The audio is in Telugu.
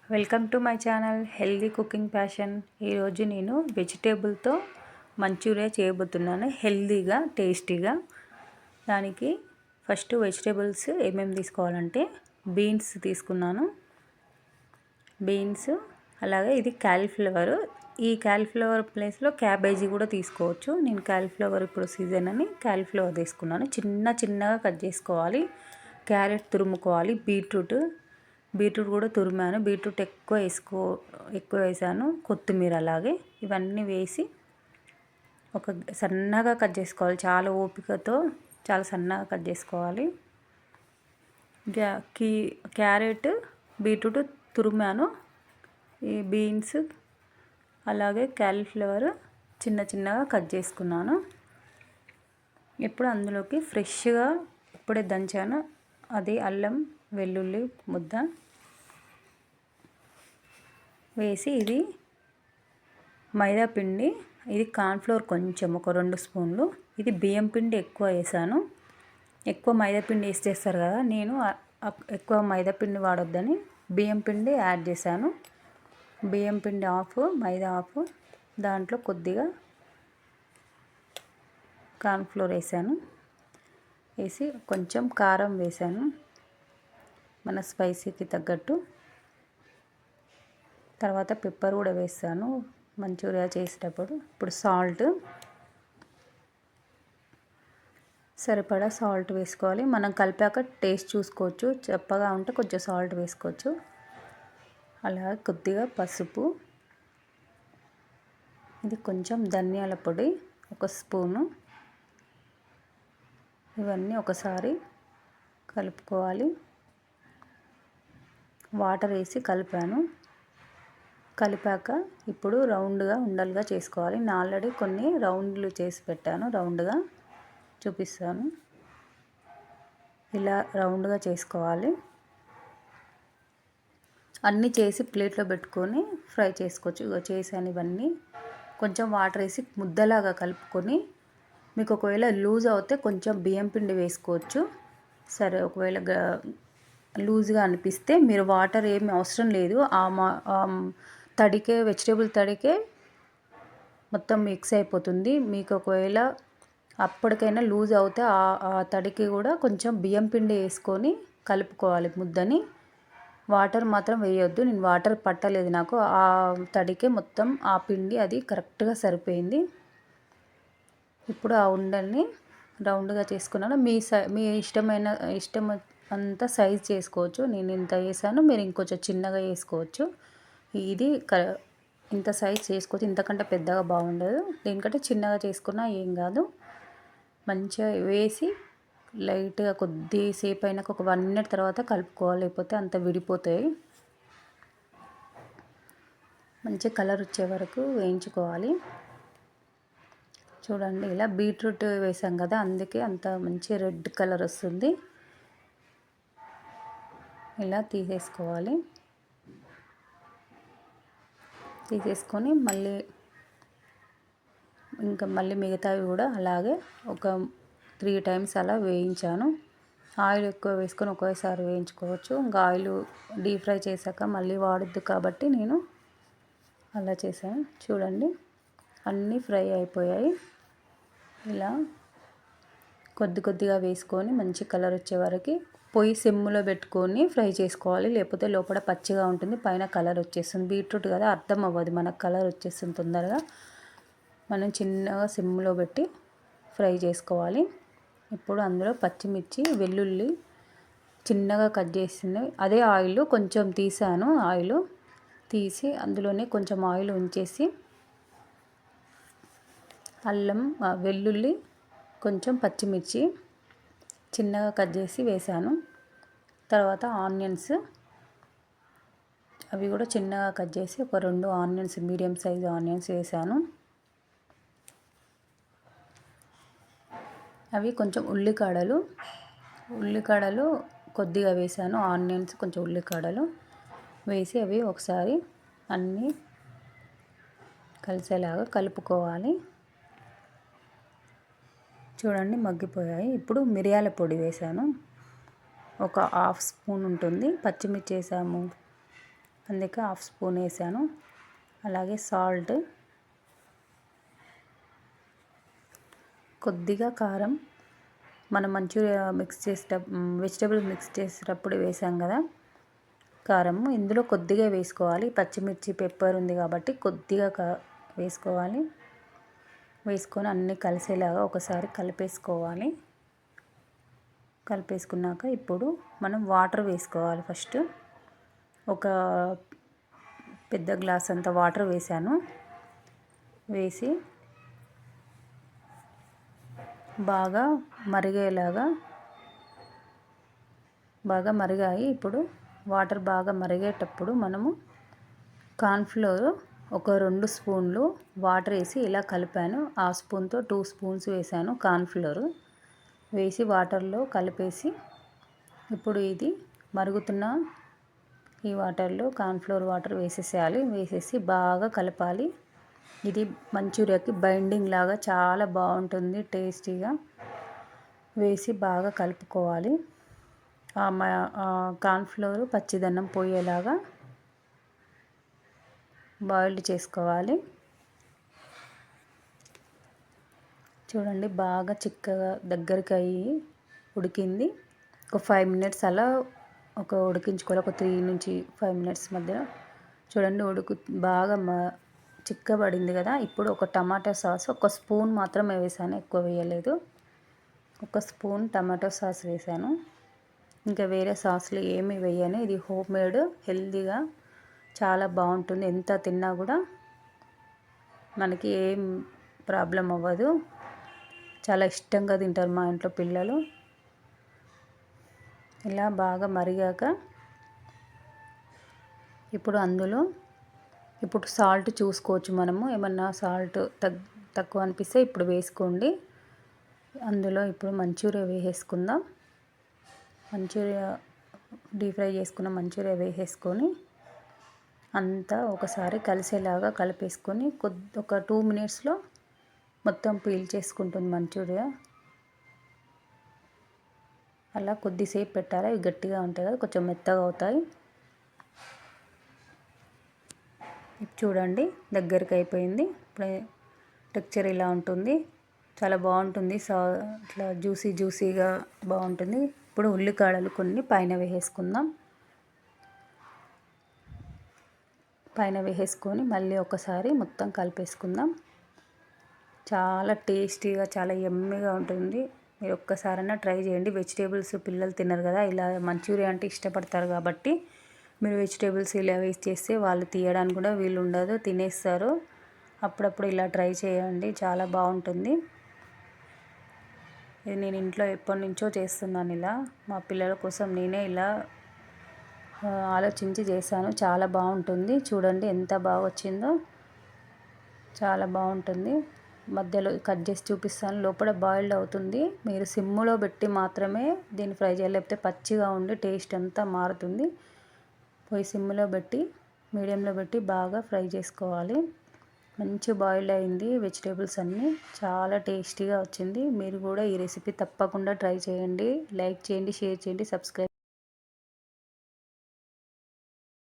Welcome to my channel healthy cooking passion. ఈరోజు నేను వెజిటేబుల్తో మంచూరియా చేయబోతున్నాను, హెల్దీగా టేస్టీగా. దానికి ఫస్ట్ వెజిటేబుల్స్ ఏమేమి తీసుకోవాలంటే బీన్స్ తీసుకున్నాను, బీన్స్ అలాగే ఇది క్యాలీఫ్లవర్. ఈ క్యాలీఫ్లవర్ ప్లేస్లో క్యాబేజీ కూడా తీసుకోవచ్చు. నేను క్యాలీఫ్లవర్ ఇప్పుడు సీజన్ అని క్యాలీఫ్లవర్ తీసుకున్నాను. చిన్నగా కట్ చేసుకోవాలి. క్యారెట్ తురుముకోవాలి. బీట్రూట్ కూడా తురిమాను. బీట్రూట్ ఎక్కువ వేసాను. కొత్తిమీర అలాగే ఇవన్నీ వేసి సన్నగా కట్ చేసుకోవాలి. చాలా ఓపికతో చాలా సన్నగా కట్ చేసుకోవాలి. క్యారెట్ బీట్రూట్ తురిమాను. ఈ బీన్స్ అలాగే క్యాలీఫ్లవర్ చిన్నగా కట్ చేసుకున్నాను. ఇప్పుడు అందులోకి ఫ్రెష్గా ఇప్పుడే దంచాను అది అల్లం వెల్లుల్లి ముద్ద వేసి, ఇది మైదా పిండి, ఇది కార్న్ఫ్లోర్ కొంచెం ఒక 2 స్పూన్లు, ఇది బియ్యం పిండి ఎక్కువ వేసాను. ఎక్కువ మైదా పిండి వేసి చేస్తారు కదా, నేను ఎక్కువ మైదా పిండి వాడొద్దని బియ్యం పిండి యాడ్ చేశాను. బియ్యం పిండి హాఫ్, మైదా హాఫ్, దాంట్లో కొద్దిగా కార్న్ఫ్లోర్ వేసాను. వేసి కొంచెం కారం వేసాను మన స్పైసీకి తగ్గట్టు. తర్వాత పెప్పర్ కూడా వేస్తాను మంచూరియా చేసేటప్పుడు. ఇప్పుడు సాల్ట్ సరిపడా సాల్ట్ వేసుకోవాలి. మనం కలిపాక టేస్ట్ చూసుకోవచ్చు, చప్పగా ఉంటే కొంచెం సాల్ట్ వేసుకోవచ్చు. అలాగే కొద్దిగా పసుపు, ఇది కొంచెం ధనియాల పొడి 1 స్పూను. ఇవన్నీ ఒకసారి కలుపుకోవాలి. వాటర్ వేసి కలిపాక ఇప్పుడు రౌండ్గా ఉండలుగా చేసుకోవాలి. నేను ఆల్రెడీ కొన్ని రౌండ్లు చేసి పెట్టాను, రౌండ్గా చూపిస్తాను. ఇలా రౌండ్గా చేసుకోవాలి. అన్నీ చేసి ప్లేట్లో పెట్టుకొని ఫ్రై చేసుకోవచ్చు. చేసాను ఇవన్నీ. కొంచెం వాటర్ వేసి ముద్దలాగా కలుపుకొని, మీకు ఒకవేళ లూజ్ అవుతే కొంచెం బియ్యం పిండి వేసుకోవచ్చు. సరే, ఒకవేళ లూజ్గా అనిపిస్తే మీరు వాటర్ ఏమి అవసరం లేదు. వెజిటేబుల్ తడికే మొత్తం మిక్స్ అయిపోతుంది. మీకు ఒకవేళ అప్పటికైనా లూజ్ అవుతే ఆ తడికి కూడా కొంచెం బియ్యం పిండి వేసుకొని కలుపుకోవాలి ముద్దని. వాటర్ మాత్రం వేయొద్దు. నేను వాటర్ పట్టలేదు, నాకు ఆ తడికే మొత్తం ఆ పిండి అది కరెక్ట్గా సరిపోయింది. ఇప్పుడు ఆ ఉండల్ని రౌండ్గా చేసుకున్నాను. మీ ఇష్టం అంత సైజ్ చేసుకోవచ్చు. నేను ఇంత వేసాను, మీరు ఇంకొంచెం చిన్నగా వేసుకోవచ్చు. ఇది ఇంత సైజ్ చేసుకోవచ్చు, ఇంతకంటే పెద్దగా బాగుండదు. దీనికంటే చిన్నగా చేసుకున్నా ఏం కాదు. మంచిగా వేసి లైట్గా కొద్దిసేపు అయినాక ఒక 1 మినిట్ తర్వాత కలుపుకోవాలి, లేకపోతే అంత విడిపోతాయి. మంచి కలర్ వచ్చే వరకు వేయించుకోవాలి. చూడండి, ఇలా బీట్రూట్ వేసాం కదా, అందుకే అంత మంచి రెడ్ కలర్ వస్తుంది. ఇలా తీసేసుకొని మళ్ళీ మిగతావి కూడా అలాగే ఒక 3 టైమ్స్ అలా వేయించాను. ఆయిల్ ఎక్కువ వేసుకొని ఒకేసారి వేయించుకోవచ్చు. ఇంకా ఆయిల్ డీప్ ఫ్రై చేశాక మళ్ళీ వాడొద్దు కాబట్టి నేను అలా చేశాను. చూడండి, అన్నీ ఫ్రై అయిపోయాయి. ఇలా కొద్దిగా వేసుకొని మంచి కలర్ వచ్చే వరకు పొయ్యి సిమ్లో పెట్టుకొని ఫ్రై చేసుకోవాలి, లేకపోతే లోపల పచ్చిగా ఉంటుంది, పైన కలర్ వచ్చేస్తుంది. బీట్రూట్ కదా, అర్థం అవ్వదు మనకు, కలర్ వచ్చేస్తుంది తొందరగా. మనం చిన్నగా సిమ్లో పెట్టి ఫ్రై చేసుకోవాలి. ఇప్పుడు అందులో పచ్చిమిర్చి, వెల్లుల్లి చిన్నగా కట్ చేసింది అదే ఆయిల్ కొంచెం తీసాను. ఆయిల్ తీసి అందులోనే కొంచెం ఆయిల్ ఉంచేసి అల్లం, వెల్లుల్లి, కొంచెం పచ్చిమిర్చి చిన్నగా కట్ చేసి వేసాను. తర్వాత ఆనియన్స్, అవి కూడా చిన్నగా కట్ చేసి ఒక 2 ఆనియన్స్, మీడియం సైజు ఆనియన్స్ వేసాను. అవి కొంచెం ఉల్లికాడలు కొద్దిగా వేసాను. ఆనియన్స్, కొంచెం ఉల్లికాడలు వేసి అవి ఒకసారి అన్నీ కలిసేలాగా కలుపుకోవాలి. చూడండి, మగ్గిపోయాయి. ఇప్పుడు మిరియాల పొడి వేసాను, ఒక 1/2 స్పూన్ ఉంటుంది. పచ్చిమిర్చి వేసాము, అందుకే హాఫ్ స్పూన్ వేసాను. అలాగే సాల్ట్, కొద్దిగా కారం. మనం మంచూరియా మిక్స్ వెజిటేబుల్ మిక్స్ చేసేటప్పుడు వేసాం కదా కారం, ఇందులో కొద్దిగా వేసుకోవాలి. పచ్చిమిర్చి పెప్పర్ ఉంది కాబట్టి కొద్దిగా వేసుకోవాలి. వేసుకొని అన్నీ కలిసేలాగా ఒకసారి కలిపేసుకోవాలి. కలిపేసుకున్నాక ఇప్పుడు మనం వాటర్ వేసుకోవాలి. ఫస్ట్ ఒక పెద్ద గ్లాస్ అంత వాటర్ వేసాను. వేసి బాగా మరిగాయి. ఇప్పుడు వాటర్ బాగా మరిగేటప్పుడు మనము కార్న్ఫ్లోర్ ఒక 2 స్పూన్లు వాటర్ వేసి ఇలా కలిపాను. ఆ స్పూన్తో 2 స్పూన్స్ వేసాను కార్న్ఫ్లోర్. వేసి వాటర్లో కలిపేసి ఇప్పుడు ఇది మరుగుతున్న ఈ వాటర్లో కార్న్ఫ్లోర్ వాటర్ వేసేసేయాలి. వేసేసి బాగా కలపాలి. ఇది మంచూరియాకి బైండింగ్ లాగా చాలా బాగుంటుంది, టేస్టీగా. వేసి బాగా కలుపుకోవాలి. కార్న్ఫ్లోర్ పచ్చిదన్నం పోయేలాగా బాయిల్డ్ చేసుకోవాలి. చూడండి బాగా చిక్కగా దగ్గరికి అయ్యి ఉడికింది. ఒక 5 మినిట్స్ అలా ఉడికించుకోవాలి. ఒక 3 నుంచి 5 మినిట్స్ మధ్యలో. చూడండి బాగా చిక్కబడింది కదా. ఇప్పుడు ఒక టమాటా సాస్ ఒక స్పూన్ మాత్రమే వేసాను, ఎక్కువ వేయలేదు. ఒక స్పూన్ టమాటో సాస్ వేసాను. ఇంకా వేరే సాస్లు ఏమి వేయను. ఇది హోమ్ మేడ్, హెల్తీగా చాలా బాగుంటుంది. ఎంత తిన్నా కూడా మనకి ఏం ప్రాబ్లం అవ్వదు. చాలా ఇష్టంగా తింటారు మా ఇంట్లో పిల్లలు. ఇలా బాగా మరిగాక ఇప్పుడు సాల్ట్ చూసుకోవచ్చు. మనము ఏమన్నా సాల్ట్ తక్కువ అనిపిస్తే ఇప్పుడు వేసుకోండి. అందులో ఇప్పుడు మంచూరియా వేసేసుకుందాం. డీప్ ఫ్రై చేసుకున్న మంచూరియా వేసేసుకొని అంతా ఒకసారి కలిసేలాగా కలిపేసుకొని ఒక 2 మినిట్స్లో మొత్తం పీల్ చేసుకుంటుంది మంచూరియా. అలా కొద్దిసేపు పెట్టాలి. ఇవి గట్టిగా ఉంటాయి కదా, కొంచెం మెత్తగా అవుతాయి. చూడండి దగ్గరికి అయిపోయింది. ఇప్పుడు టెక్చర్ ఇలా ఉంటుంది, చాలా బాగుంటుంది. ఇట్లా జ్యూసీగా బాగుంటుంది. ఇప్పుడు ఉల్లికాడలు కొన్ని పైన వేసేసుకుందాం. పైన వేసేసుకొని మళ్ళీ ఒకసారి మొత్తం కలిపేసుకుందాం. చాలా టేస్టీగా, చాలా యమ్మీగా ఉంటుంది. మీరు ఒక్కసారైనా ట్రై చేయండి. వెజిటేబుల్స్ పిల్లలు తినరు కదా, ఇలా మంచూరియా అంటే ఇష్టపడతారు కాబట్టి మీరు వెజిటేబుల్స్ ఇలా వేస్ట్ చేస్తే వాళ్ళు తీయడానికి కూడా వీలు ఉండదు, తినేస్తారు. అప్పుడప్పుడు ఇలా ట్రై చేయండి, చాలా బాగుంటుంది. ఇది నేను ఇంట్లో ఎప్పటి నుంచో చేస్తున్నాను. ఇలా మా పిల్లల కోసం నేనే ఇలా ఆలోచించి చేశాను. చాలా బాగుంటుంది. చూడండి ఎంత బాగా వచ్చిందో, చాలా బాగుంటుంది. మధ్యలో కట్ చేసి చూపిస్తాను. లోపల బాయిల్డ్ అవుతుంది. మీరు సిమ్లో పెట్టి మాత్రమే దీన్ని ఫ్రై చేయాలి, లేకపోతే పచ్చిగా ఉండి టేస్ట్ అంతా మారుతుంది. పోయి సిమ్లో పెట్టి మీడియంలో పెట్టి బాగా ఫ్రై చేసుకోవాలి. మంచి బాయిల్డ్ అయింది వెజిటేబుల్స్ అన్నీ, చాలా టేస్టీగా వచ్చింది. మీరు కూడా ఈ రెసిపీ తప్పకుండా ట్రై చేయండి. లైక్ చేయండి, షేర్ చేయండి, సబ్స్క్రైబ్